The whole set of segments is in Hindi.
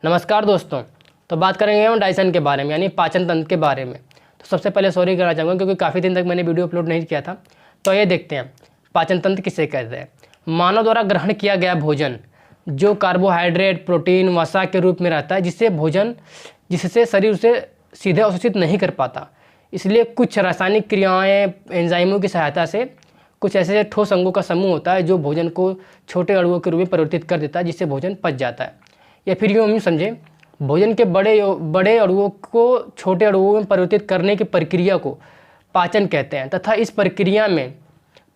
नमस्कार दोस्तों। तो बात करेंगे हम डाइजेशन के बारे में यानी पाचन तंत्र के बारे में। तो सबसे पहले सॉरी करना चाहूँगा क्योंकि काफ़ी दिन तक मैंने वीडियो अपलोड नहीं किया था। तो ये देखते हैं पाचन तंत्र किसे कहते हैं। मानव द्वारा ग्रहण किया गया भोजन जो कार्बोहाइड्रेट, प्रोटीन, वसा के रूप में रहता है जिससे शरीर उसे सीधे अवशोषित नहीं कर पाता। इसलिए कुछ रासायनिक क्रियाएँ एंजाइमों की सहायता से कुछ ऐसे ठोस अंगों का समूह होता है जो भोजन को छोटे अणुओं के रूप में परिवर्तित कर देता है, जिससे भोजन पच जाता है। या फिर यूँ हम समझें, भोजन के बड़े अणुओं को छोटे अणुओं में परिवर्तित करने की प्रक्रिया को पाचन कहते हैं तथा इस प्रक्रिया में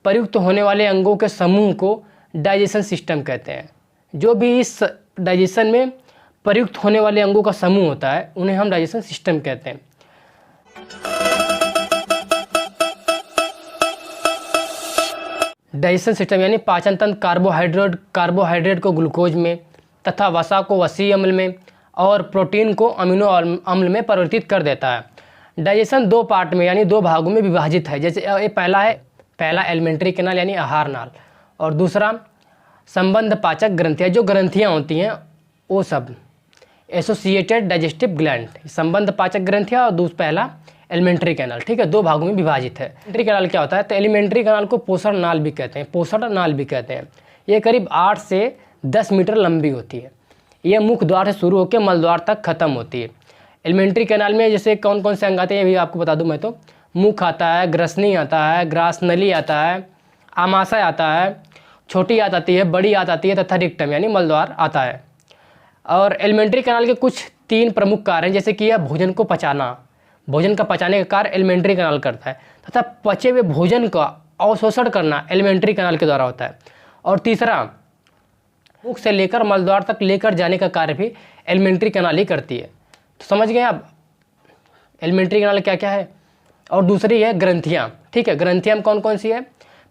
प्रयुक्त होने वाले अंगों के समूह को डाइजेशन सिस्टम कहते हैं। जो भी इस डाइजेशन में प्रयुक्त होने वाले अंगों का समूह होता है उन्हें हम डाइजेशन सिस्टम कहते हैं। डाइजेशन सिस्टम यानी पाचन तंत्र कार्बोहाइड्रेट को ग्लूकोज में तथा वसा को वसीय अम्ल में और प्रोटीन को अमीनो अम्ल में परिवर्तित कर देता है। डाइजेशन दो पार्ट में यानी दो भागों में विभाजित है। जैसे ये पहला एलिमेंट्री कैनाल यानी आहार नाल, और दूसरा संबंध पाचक ग्रंथियाँ। जो ग्रंथियाँ होती हैं वो सब एसोसिएटेड डाइजेस्टिव ग्लैंड, संबंध पाचक ग्रंथियाँ, और पहला एलिमेंट्री कैनाल। ठीक है, दो भागों में विभाजित है। एलिमेंट्री कैनाल क्या होता है? तो एलिमेंट्री कैनाल को पोषण नाल भी कहते हैं। ये करीब 8 से 10 मीटर लंबी होती है। यह मुख्य द्वार से शुरू होकर मल द्वार तक खत्म होती है। एलिमेंट्री कैनाल में जैसे कौन कौन से अंग आते हैं ये भी आपको बता दूं मैं। तो मुख आता है, ग्रसनी आता है, ग्रासनली आता है, आमाशय आता है, छोटी आंत आती है, बड़ी आंत आती है तथा रिक्टम यानी मल द्वार आता है। और एलिमेंट्री कैनाल के कुछ 3 प्रमुख कार्य हैं, जैसे कि यह भोजन को पचाना, भोजन का पचाने का कार्य एलिमेंट्री कैनाल करता है तथा पचे हुए भोजन का अवशोषण करना एलिमेंट्री कैनाल के द्वारा होता है। और तीसरा, मुख से लेकर मलद्वार तक लेकर जाने का कार्य भी एलिमेंट्री कैनाल ही करती है। तो समझ गए आप एलिमेंट्री कैनाल क्या क्या है। और दूसरी है ग्रंथियाँ। ठीक है, ग्रंथियाँ कौन कौन सी है?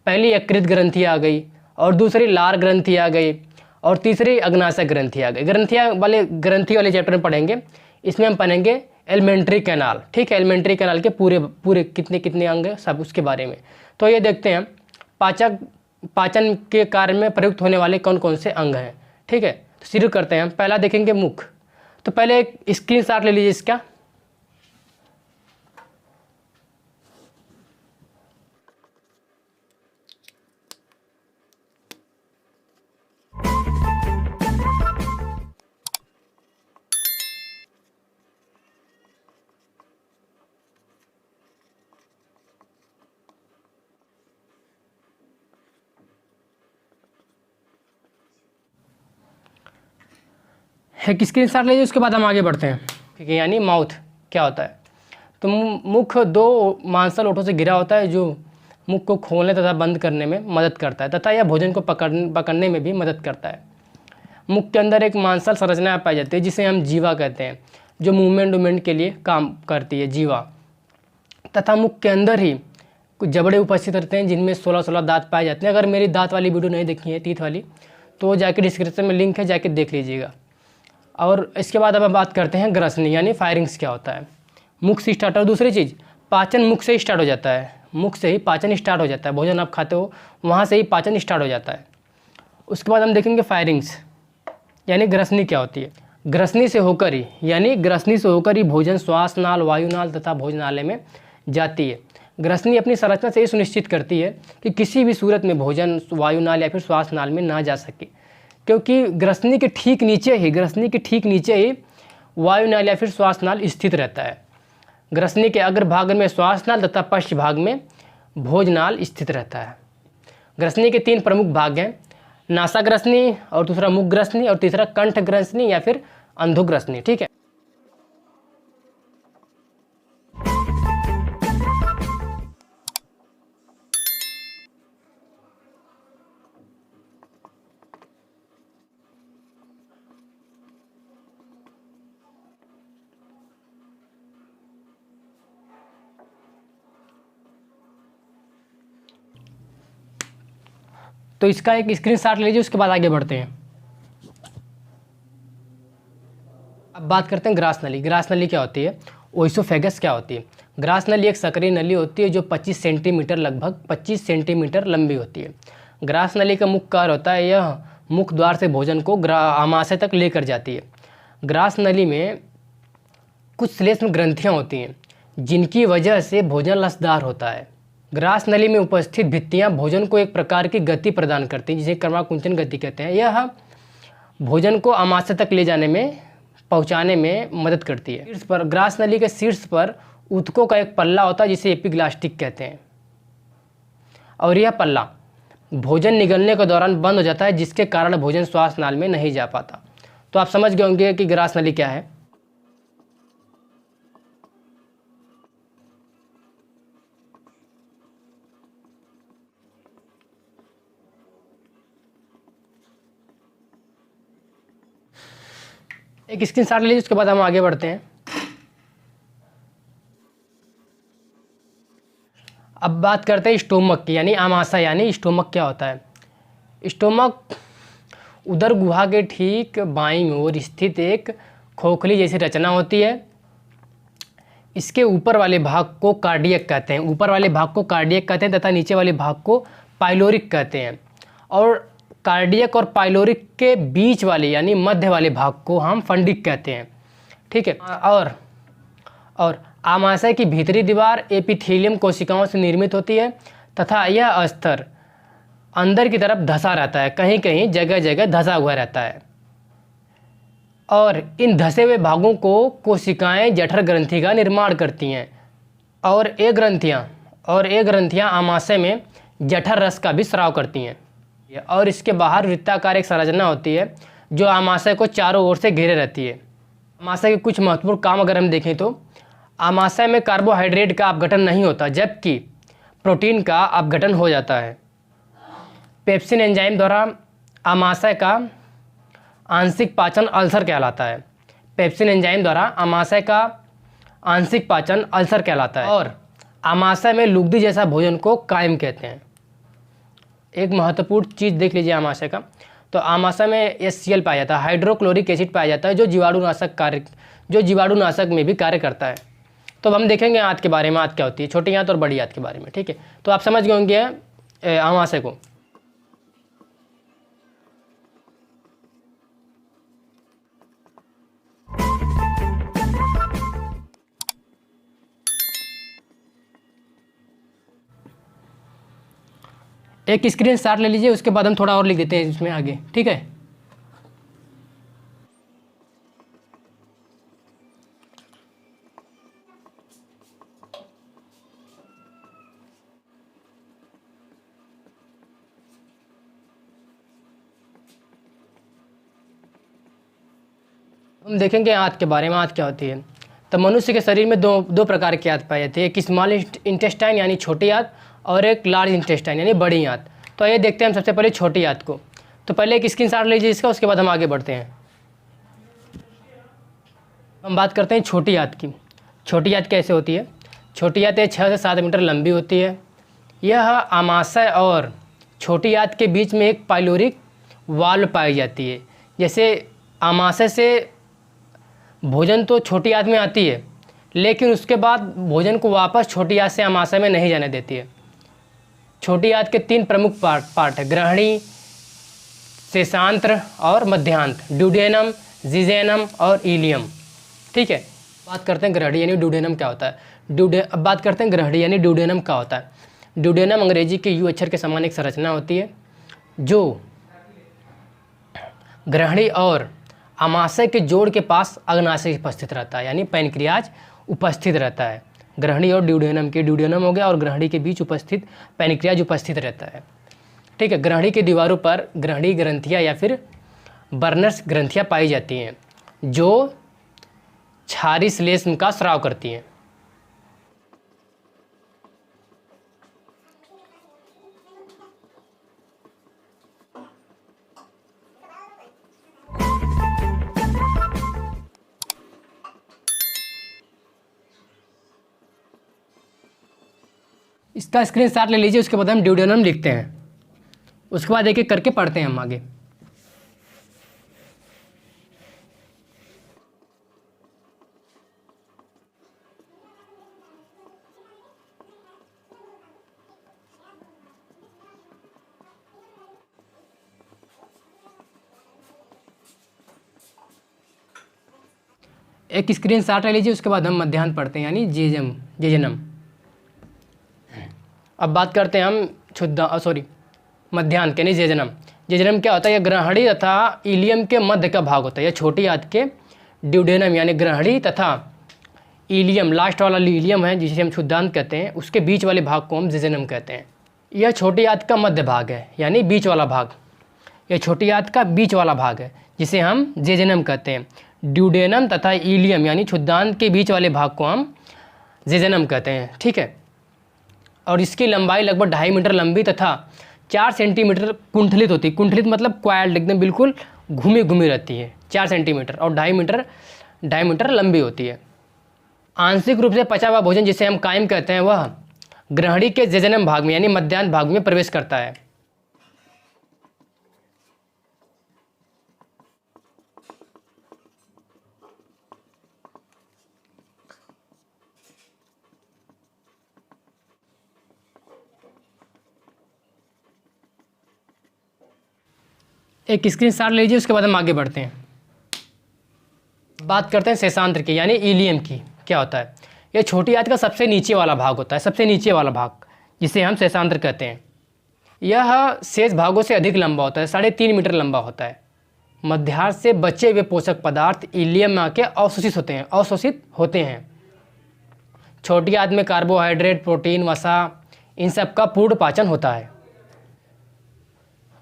पहली यकृत ग्रंथि आ गई, और दूसरी लार ग्रंथि आ गई, और तीसरी अग्नाशय ग्रंथि आ गई। ग्रंथि वाले चैप्टर में पढ़ेंगे। इसमें हम पढ़ेंगे एलिमेंट्री कैनाल। ठीक है, एलिमेंट्री कैनाल के पूरे कितने कितने अंग हैं सब उसके बारे में। तो ये देखते हैं पाचन के कार्य में प्रयुक्त होने वाले कौन कौन से अंग हैं। ठीक है, तो शुरू करते हैं। पहला देखेंगे मुख। तो पहले एक स्क्रीनशॉट ले लीजिए इसका। एक स्क्रीनशॉट लीजिए, उसके बाद हम आगे बढ़ते हैं। ठीक है, यानी माउथ क्या होता है? तो मुख 2 मांसल ओठों से घिरा होता है जो मुख को खोलने तथा बंद करने में मदद करता है तथा यह भोजन को पकड़ने में भी मदद करता है। मुख के अंदर एक मांसल संरचना पाई जाती है जिसे हम जीवा कहते हैं, जो मूवमेंट के लिए काम करती है, जीवा। तथा मुख के अंदर ही कुछ जबड़े उपस्थित रहते हैं जिनमें 16 दांत पाए जाते हैं। अगर मेरी दांत वाली वीडियो नहीं देखी है, तीत वाली, तो जाके डिस्क्रिप्शन में लिंक है, जाके देख लीजिएगा। और इसके बाद अब हम बात करते हैं ग्रसनी यानी फायरिंग्स क्या होता है। मुख से स्टार्ट। और दूसरी चीज़, पाचन मुख से ही स्टार्ट हो जाता है। मुख से ही पाचन स्टार्ट हो जाता है। भोजन आप खाते हो वहाँ से ही पाचन स्टार्ट हो जाता है। उसके बाद हम देखेंगे फायरिंग्स यानी ग्रसनी क्या होती है। ग्रसनी से होकर ही भोजन श्वास नाल, वायुनाल तथा भोजनालय में जाती है। ग्रसनी अपनी संरचना से ये सुनिश्चित करती है कि किसी भी सूरत में भोजन वायुनाल या फिर श्वास नाल में ना जा सके, क्योंकि ग्रसनी के ठीक नीचे ही वायुनाल या फिर श्वासनाल स्थित रहता है। ग्रसनी के अग्र भाग में श्वासनाल तथा पश्च भाग में भोजनाल स्थित रहता है। ग्रसनी के 3 प्रमुख भाग हैं, नासाग्रसनी, और दूसरा मुखग्रसनी, और तीसरा कंठग्रसनी या फिर अंधोग्रसनी। ठीक है, तो इसका एक स्क्रीनशॉट लीजिए, उसके बाद आगे बढ़ते हैं। अब बात करते हैं ग्रास नली। ग्रास नली क्या होती है? ओइसोफेगस क्या होती है? ग्रास नली एक सक्रिय नली होती है जो 25 सेंटीमीटर लगभग 25 सेंटीमीटर लंबी होती है। ग्रास नली का मुख्य कार्य होता है, यह मुख द्वार से भोजन को आमाशय तक लेकर जाती है। ग्रास नली में कुछ श्लेष्म ग्रंथियाँ होती हैं जिनकी वजह से भोजन रसदार होता है। ग्रास नली में उपस्थित भित्तियाँ भोजन को एक प्रकार की गति प्रदान करती हैं जिसे कर्माकुंचन गति कहते हैं। यह भोजन को आमाशय तक ले जाने में, पहुंचाने में मदद करती है। शीर्ष पर, ग्रास नली के शीर्ष पर ऊतकों का एक पल्ला होता है जिसे एपिग्लास्टिक कहते हैं, और यह पल्ला भोजन निगलने के दौरान बंद हो जाता है जिसके कारण भोजन श्वास नाल में नहीं जा पाता। तो आप समझ गए होंगे कि ग्रास नली क्या है। एक स्क्रीनशॉट ले लीजिए, उसके बाद हम आगे बढ़ते हैं। अब बात करते हैं स्टोमक की, यानी आमाशय। यानी स्टोमक क्या होता है? स्टोमक उदर गुहा के ठीक बाईं ओर स्थित एक खोखली जैसी रचना होती है। इसके ऊपर वाले भाग को कार्डियक कहते हैं, ऊपर वाले भाग को कार्डियक कहते हैं तथा नीचे वाले भाग को पाइलोरिक कहते हैं। और कार्डियक और पाइलोरिक के बीच वाले यानी मध्य वाले भाग को हम फंडिक कहते हैं। ठीक है। और आमाशय की भीतरी दीवार एपिथेलियम कोशिकाओं से निर्मित होती है तथा यह स्तर अंदर की तरफ धंसा रहता है, कहीं कहीं जगह जगह धंसा हुआ रहता है। और इन धंसे हुए भागों को कोशिकाएं जठर ग्रंथि का निर्माण करती हैं, और ये ग्रंथियां आमाशय में जठर रस का भी स्राव करती हैं। और इसके बाहर वृत्ताकार एक संरचना होती है जो आमाशय को चारों ओर से घेरे रहती है। आमाशय के कुछ महत्वपूर्ण काम अगर हम देखें तो आमाशय में कार्बोहाइड्रेट का अपघटन नहीं होता, जबकि प्रोटीन का अपघटन हो जाता है। पेप्सिन एंजाइम द्वारा आमाशय का आंशिक पाचन अल्सर कहलाता है। पेप्सिन एंजाइम द्वारा आमाशय का आंशिक पाचन अल्सर कहलाता है। और आमाशय में लुगदी जैसा भोजन को कायम कहते हैं। एक महत्वपूर्ण चीज़ देख लीजिए आमाशय का, तो आमाशय में HCl पाया जाता है, हाइड्रोक्लोरिक एसिड पाया जाता है जो जीवाणुनाशक में भी कार्य करता है। तो अब हम देखेंगे आंत के बारे में, आंत क्या होती है, छोटी आंत और बड़ी आंत के बारे में। ठीक है, तो आप समझ गए होंगे आमाशय को। एक स्क्रीनशॉट ले लीजिए, उसके बाद हम थोड़ा और लिख देते हैं इसमें आगे। ठीक है। हम देखेंगे आंत के बारे में, आंत क्या होती है। तो मनुष्य के शरीर में दो प्रकार की आंत पाई जाती है, एक स्मॉल इंटेस्टाइन यानी छोटी आंत, और एक लार्ज इंटेस्टाइन यानी बड़ी आंत। तो ये देखते हैं हम सबसे पहले छोटी आंत को। तो पहले एक स्क्रीनशॉट लीजिए इसका, उसके बाद हम आगे बढ़ते हैं। हम बात करते हैं छोटी आंत की। छोटी आंत कैसे होती है? छोटी आंत 6 से 7 मीटर लंबी होती है। यह आमाशय और छोटी आंत के बीच में एक पाइलोरिक वाल्व पाई जाती है। जैसे आमाशय से भोजन तो छोटी आंत में आती है, लेकिन उसके बाद भोजन को वापस छोटी आंत से आमाशय में नहीं जाने देती है। छोटी आंत के 3 प्रमुख पार्ट है, ग्रहणी, शेषांत्र और मध्यांत, ड्यूडेनम, जिजेनम और इलियम। ठीक है। बात करते हैं ग्रहणी यानी ड्यूडेनम क्या होता है। अब बात करते हैं ग्रहणी यानी ड्यूडेनम क्या होता है। ड्यूडेनम अंग्रेजी के यू अक्षर के समान एक संरचना होती है जो ग्रहणी और आमाशय के जोड़ के पास अग्नाशय उपस्थित रहता है, यानी पैनक्रियाज उपस्थित रहता है। ग्रहणी और ड्यूडेनम ड्यूडेनम हो गया और ग्रहणी के बीच उपस्थित पैनक्रियाज उपस्थित रहता है। ठीक है। ग्रहणी की दीवारों पर ग्रहणी ग्रंथियाँ या फिर बर्नर्स ग्रंथियाँ पाई जाती हैं जो क्षारी श्लेष्म का स्राव करती हैं। इसका स्क्रीनशॉट ले लीजिए, उसके बाद हम ड्यूडेनम लिखते हैं, उसके बाद एक एक करके पढ़ते हैं हम आगे। एक स्क्रीन शॉट ले लीजिए, उसके बाद हम मध्याह्न पढ़ते हैं यानी जेजनम। अब बात करते हैं हम मध्याह्न के नहीं जेजनम। जेजनम क्या होता है? यह ग्रहणी तथा इलियम के मध्य का भाग होता है। यह छोटी आंत के ड्यूडेनम यानी ग्रहणी तथा इलियम, लास्ट वाला इलियम है जिसे हम क्षुद्रांत कहते हैं, उसके बीच वाले भाग को हम जेजनम कहते हैं। यह छोटी आंत का मध्य भाग है यानी बीच वाला भाग। यह छोटी आंत का बीच वाला भाग है जिसे हम जेजनम कहते हैं। ड्यूडेनम तथा इलियम यानी क्षुद्रांत के बीच वाले भाग को हम जेजनम कहते हैं। ठीक है। और इसकी लंबाई लगभग 2.5 मीटर लंबी तथा 4 सेंटीमीटर कुंठलित होती है। कुंठलित मतलब क्वाइल्ड, एकदम बिल्कुल घूमी घूमी रहती है। 4 सेंटीमीटर और 2.5 मीटर लंबी होती है। आंशिक रूप से पचा हुआ भोजन जिसे हम कायम कहते हैं वह ग्रहणी के जेजनम भाग में यानी मध्याह्न भाग में प्रवेश करता है। एक स्क्रीनशॉट लीजिए, उसके बाद हम आगे बढ़ते हैं। बात करते हैं शेषांत्र की यानी इलियम की। क्या होता है? यह छोटी आंत का सबसे नीचे वाला भाग होता है, सबसे नीचे वाला भाग जिसे हम शेषांत्र कहते हैं। यह शेष भागों से अधिक लंबा होता है, 3.5 मीटर लंबा होता है। मध्याह्न से बचे हुए पोषक पदार्थ इलियम में आके अवशोषित होते हैं। छोटी आंत में कार्बोहाइड्रेट, प्रोटीन, वसा, इन सब का पूर्ण पाचन होता है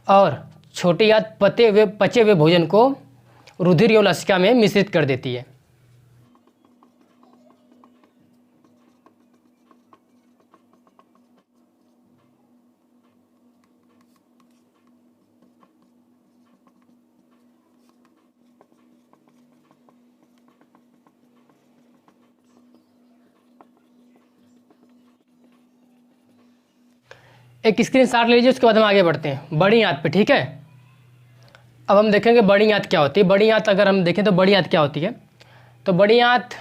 और छोटी आंत पचे हुए भोजन को रुधिर एवं लसिका में मिश्रित कर देती है। एक स्क्रीनशॉट ले लीजिए, उसके बाद हम आगे बढ़ते हैं बड़ी आंत पे। ठीक है। अब हम देखेंगे बड़ी आंत क्या होती है। बड़ी आंत अगर हम देखें तो बड़ी आंत क्या होती है, तो बड़ी आंत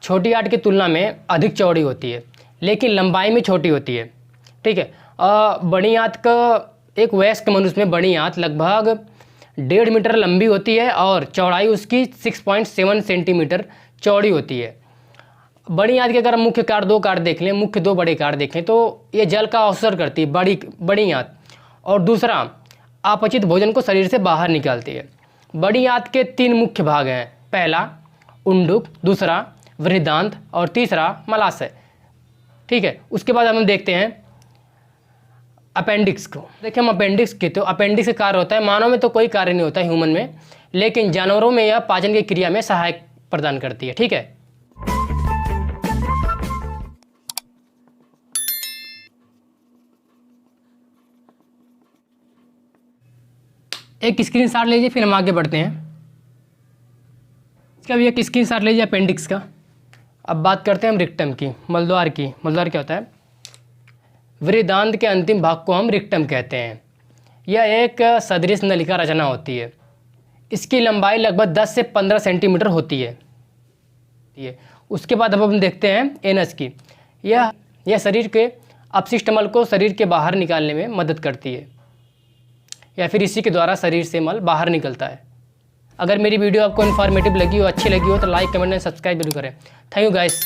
छोटी आंत की तुलना में अधिक चौड़ी होती है लेकिन लंबाई में छोटी होती है। ठीक है। बड़ी आंत का एक वयस्क मनुष्य में बड़ी आंत लगभग 1.5 मीटर लंबी होती है और चौड़ाई उसकी 6.7 सेंटीमीटर चौड़ी होती है। बड़ी आंत के अगर हम मुख्य कार्य देख लें, मुख्य 2 बड़े कार्य देखें तो ये जल का अवशोषण करती है बड़ी आंत, और दूसरा अपचित भोजन को शरीर से बाहर निकालती है। बड़ी आंत के 3 मुख्य भाग हैं, पहला उंडुक, दूसरा वृहदांत और तीसरा मलाशय। ठीक है। उसके बाद हम देखते हैं अपेंडिक्स को। देखिए हम अपेंडिक्स के, तो अपेंडिक्स का कार्य होता है, मानव में तो कोई कार्य नहीं होता है ह्यूमन में, लेकिन जानवरों में यह पाचन की क्रिया में सहायक प्रदान करती है। ठीक है। एक स्क्रीनशॉट लीजिए, फिर हम आगे बढ़ते हैं। इसका भी एक स्क्रीनशॉट लीजिए अपेंडिक्स का। अब बात करते हैं हम रिक्टम की, मलद्वार की। मलद्वार क्या होता है? वृहदांत के अंतिम भाग को हम रिक्टम कहते हैं। यह एक सदृश नलिका रचना होती है। इसकी लंबाई लगभग 10 से 15 सेंटीमीटर होती है। उसके बाद अब हम देखते हैं एनस की। यह शरीर के अपशिष्ट मल को शरीर के बाहर निकालने में मदद करती है, या फिर इसी के द्वारा शरीर से मल बाहर निकलता है। अगर मेरी वीडियो आपको इन्फॉर्मेटिव लगी हो, अच्छी लगी हो तो लाइक, कमेंट एंड सब्सक्राइब जरूर करें। Thank you guys.